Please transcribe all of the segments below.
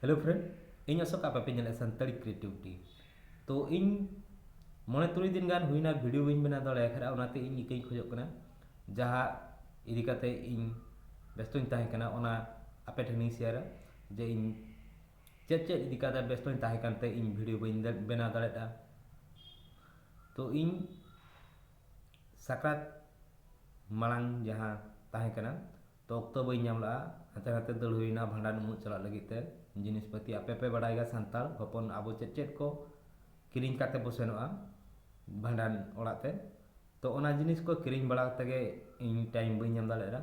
hello friend, इन अशोक आप पे ñel संतरी क्रिएटिविटी तो इन मने तुरी दिन गान हुईना वीडियो बइन बना दड़े खरा ओनाते इन इकई खोजोग कना जहाँ इदी काते इन व्यस्तों ताहे कना ओना आपे ठेनी शेयर जे इन चेक चेक इदी काते व्यस्तों ताहे कानते इन वीडियो बइन बना दड़ेटा तो इन साक्रात मालांग जहाँ ताहे कना तो ऑक्टो बइन ñam ला हाते हाते दड़ हुईना भांडान उमुच चला लगिते जिनिस पति आपे पे बड़ाईगा सांताल हपन आबो चेक चेक को किरिंग काते बो सेनोआ भांडान ओड़ाते तो ओना जिनिस को किरिंग बड़ा तगे इन टाइम बइन ñam दालेरा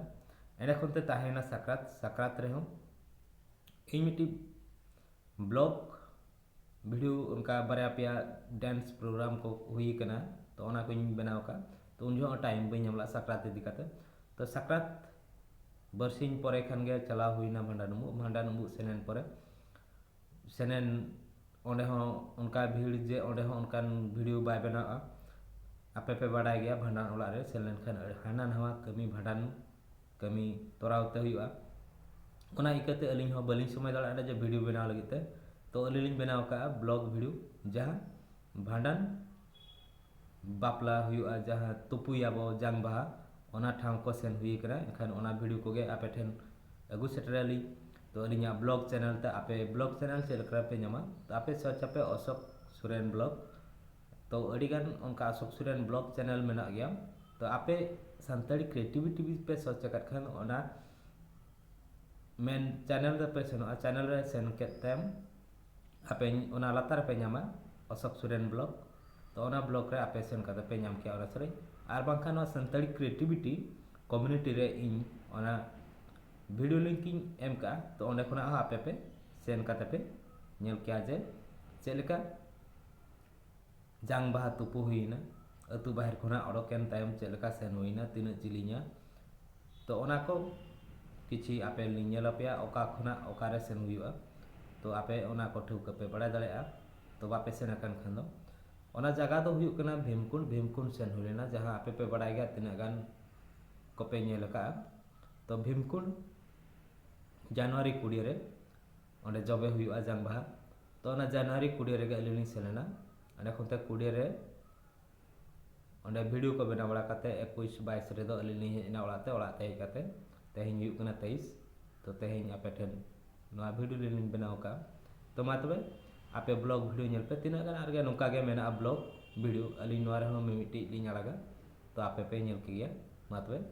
एने खनते ताहेना साक्रात साक्रात रहो इन मिटी ब्लॉग वीडियो उनका बारे पे डांस प्रोग्राम को हुई कना तो ओना को बनाव का तो उन जो टाइम बइन ñam ला साक्रात इदी काते तो साक्रात बरसिंग परे खान गे चला हुईना भांडान उमुच सेनेन परे सेनेन ओंडे हो उनका भीड़ जे ओंडे हो उनकान वीडियो बाय बनाआ आपे पे बाड़ाय गया भांडान ओड़ा रे सेन लेनखान हाना नवा कमी भांडान कमी तोरावते हुआ ओना इकते अलिंग हो बलिंग समय दाड़ा जे वीडियो बनाव लगिते तो अलिंग बनाव का ब्लॉग वीडियो जहां भांडान बापला हुआ जहां तुपुयाबो जांग बाहा ओना ठाव को सेन हुई करा एखान ओना वीडियो को गे आपे ठेन अगु सेटराली तो अलिंगा ब्लॉग चैनल ते आपे ब्लॉग चैनल से लकरा पे ᱧᱟᱢᱟ तो आपे सर्च आपे अशोक सुरेन ब्लॉग तो अडिगान उनका अशोक सुरेन ब्लॉग चैनल मेना गया तो आपे संताड़ी क्रिएटिविटी पे सर्च करत खान ओना मेन चैनल पे सेनो चैनल रे सेन केतेम आपे ओना लातार पे ᱧᱟᱢᱟ अशोक सुरेन ब्लॉग तो ओना ब्लॉग रे आपे सेन कते पे ᱧᱟᱢ किया ओना सरे आर बांखान संताड़ी क्रिएटिविटी कम्युनिटी रे इन ओना वीडियो लिंकिंग एम का तो ओंडे खुना आपे पे सेन काते पे ñel किया जे चेलेका जांग बाहा तुपु हुईना अतु बाहर खुना ओडोकेन तायम चेलेका सेन हुईना तिना जिलिङा तो ओना को किछि आपे लिङेल पेया ओका खुना ओकारे सेन हुईवा तो आपे ओना को ठुक पे बड़ा दळेआ तो बापे सेन अकन खन दो ओना जगह दो हुई कना भीमकुंड सेन हुईना जहां आपे पे बड़ा गया तिना गान को पे ñel का तो भीमकुंड जनवरी 20 रे ओंडे जबे हुआ जांग बाहा तो ओना जनवरी 20 रे अलिनी सेलेना ओंडे खुनते 20 रे ओंडे वीडियो को बना बड़ा काते 21 22 रे दो अलिनी हेना ओड़ाते ओड़ाते काते तेहिं हुई कना 23 तो तेहिं आपे ठेन नवा वीडियो लिनी बनाव का तो मा तबे आपे ब्लॉग वीडियो ñel पे तिना गान आरगे नोका गे मेना ब्लॉग वीडियो अलिनी नवा रे हो मिमिटी लिनी आलागा तो आपे पे ñel किया मा तबे